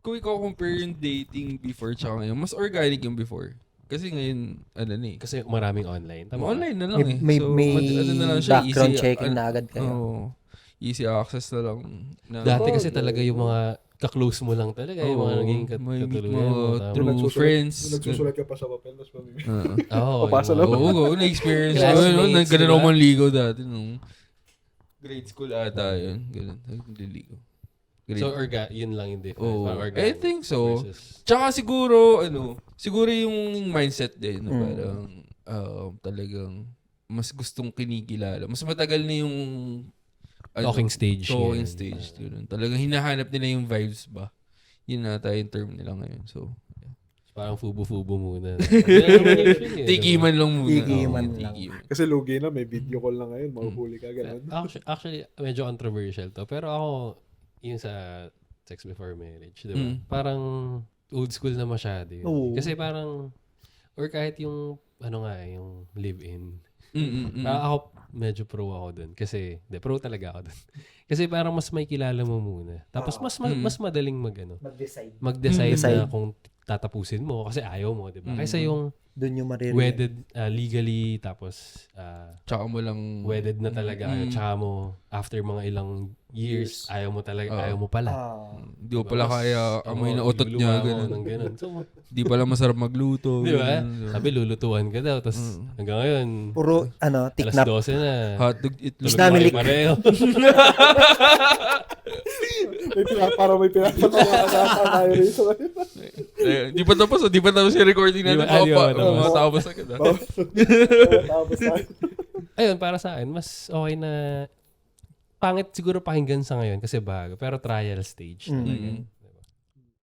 kung ikaw compare yung dating before tsaka ngayon, mas organic yung before. Kasi ngayon, Kasi maraming online. Tama online na lang May na lang siya, background easy, checking na agad kayo. Easy access na lang. Dati kasi talaga yung mga ka-close mo lang talaga. Yung mga naging katuluyan mo. True friends. Nagsusulat ka pa sa papel, tapos mamimili. Papasa lang. Oo, na-experience ko. Ganun ako manligo dati nung grade school ata yun. Ganun, naliligo. So, yun lang yung difference. I think so. Tsaka siguro, siguro yung mindset din, parang talagang mas gustong kinikilala. Mas matagal na yung talking stage. Talking stage. Talagang hinahanap nila yung vibes ba? Yun nata yung term nila ngayon. So, parang fubo-fubo muna. Tikiman lang muna. Tikiman lang. Kasi lugi na, may video call na ngayon, mahuhuli ka, gano'n. Actually, medyo controversial to. Pero ako, yung sa sex before marriage, diba? Parang old school na masyado yun. Kasi parang, or kahit yung, yung live-in. Ako, medyo pro ako dun. Kasi, pro talaga ako dun. Kasi parang mas may kilala mo muna. Tapos mas madaling mag-decide na kung tatapusin mo kasi ayaw mo, diba? Kaysa yung doon yung wedded legally, tapos tsaka mo lang wedded na talaga kayo, tsaka mo after mga ilang years ayaw mo talaga, ayaw mo pala. Di mo pala kaya amoy na utot niya, ganun. So, di pala masarap magluto. Di ba? Sabi, lulutuan ka daw, tapos hanggang ngayon, puro, tiknap. alas 12 na. Hotdog, itlog. Gusto namin Pareho. Parang may pinapatawa tayo rito. Di pa tapos yung recording natin. Matapos agad. Ayun, para sa akin, mas okay na pangit siguro pakinggan sa ngayon kasi bago. Pero trial stage talaga.